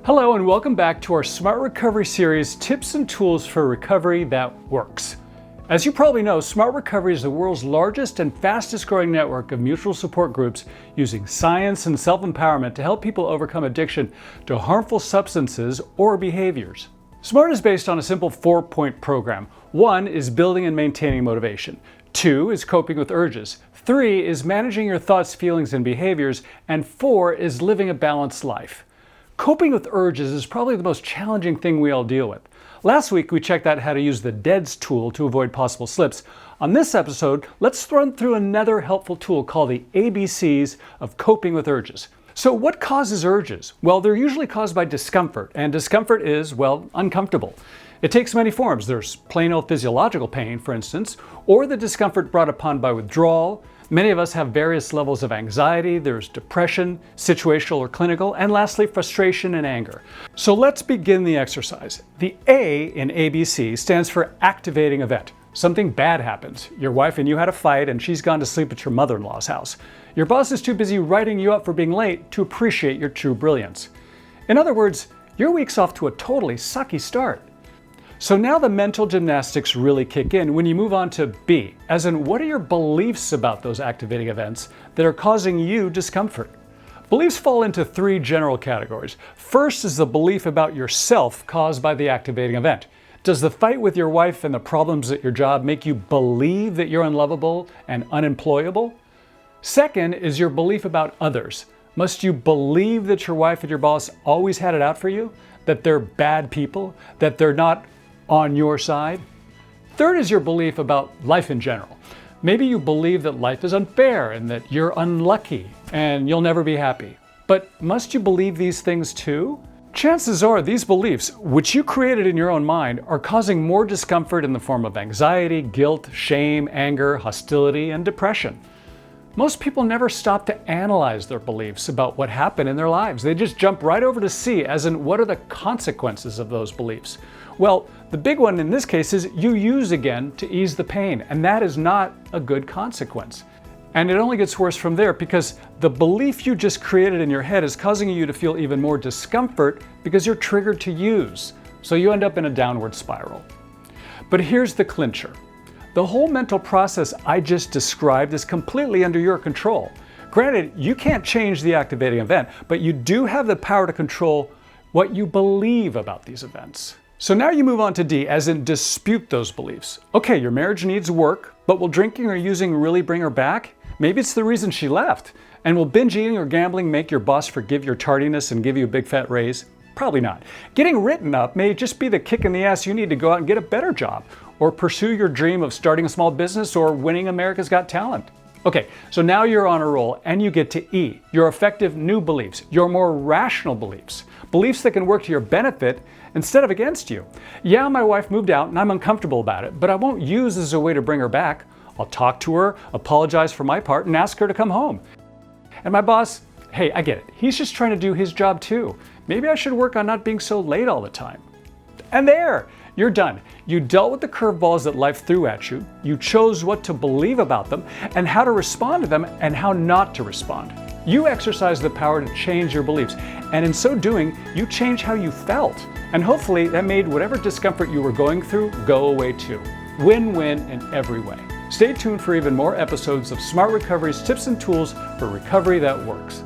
Hello and welcome back to our Smart Recovery series, Tips and Tools for Recovery That Works. As you probably know, Smart Recovery is the world's largest and fastest growing network of mutual support groups using science and self-empowerment to help people overcome addiction to harmful substances or behaviors. SMART is based on a simple 4-point program. 1 is building and maintaining motivation. 2 is coping with urges. 3 is managing your thoughts, feelings, and behaviors. And 4 is living a balanced life. Coping with urges is probably the most challenging thing we all deal with. Last week, we checked out how to use the DEADS tool to avoid possible slips. On this episode, let's run through another helpful tool called the ABCs of coping with urges. So what causes urges? Well, they're usually caused by discomfort, and discomfort is, well, uncomfortable. It takes many forms. There's plain old physiological pain, for instance, or the discomfort brought upon by withdrawal. Many of us have various levels of anxiety. There's depression, situational or clinical, and lastly, frustration and anger. So let's begin the exercise. The A in ABC stands for activating event. Something bad happens. Your wife and you had a fight and she's gone to sleep at your mother-in-law's house. Your boss is too busy writing you up for being late to appreciate your true brilliance. In other words, your week's off to a totally sucky start. So now the mental gymnastics really kick in when you move on to B, as in what are your beliefs about those activating events that are causing you discomfort? Beliefs fall into 3 general categories. First is the belief about yourself caused by the activating event. Does the fight with your wife and the problems at your job make you believe that you're unlovable and unemployable? Second is your belief about others. Must you believe that your wife and your boss always had it out for you? That they're bad people? That they're not on your side? Third is your belief about life in general. Maybe you believe that life is unfair and that you're unlucky and you'll never be happy. But must you believe these things too? Chances are these beliefs, which you created in your own mind, are causing more discomfort in the form of anxiety, guilt, shame, anger, hostility, and depression. Most people never stop to analyze their beliefs about what happened in their lives. They just jump right over to C, as in what are the consequences of those beliefs? Well, the big one in this case is you use again to ease the pain, and that is not a good consequence. And it only gets worse from there because the belief you just created in your head is causing you to feel even more discomfort because you're triggered to use. So you end up in a downward spiral. But here's the clincher. The whole mental process I just described is completely under your control. Granted, you can't change the activating event, but you do have the power to control what you believe about these events. So now you move on to D, as in dispute those beliefs. Okay, your marriage needs work, but will drinking or using really bring her back? Maybe it's the reason she left. And will binge eating or gambling make your boss forgive your tardiness and give you a big fat raise? Probably not. Getting written up may just be the kick in the ass you need to go out and get a better job, or pursue your dream of starting a small business or winning America's Got Talent. Okay, so now you're on a roll and you get to E, your effective new beliefs, your more rational beliefs, beliefs that can work to your benefit instead of against you. Yeah, my wife moved out and I'm uncomfortable about it, but I won't use this as a way to bring her back. I'll talk to her, apologize for my part, and ask her to come home. And my boss, hey, I get it. He's just trying to do his job too. Maybe I should work on not being so late all the time. And there, you're done. You dealt with the curveballs that life threw at you. You chose what to believe about them and how to respond to them and how not to respond. You exercise the power to change your beliefs. And in so doing, you change how you felt. And hopefully that made whatever discomfort you were going through go away too. Win-win in every way. Stay tuned for even more episodes of Smart Recovery's tips and tools for recovery that works.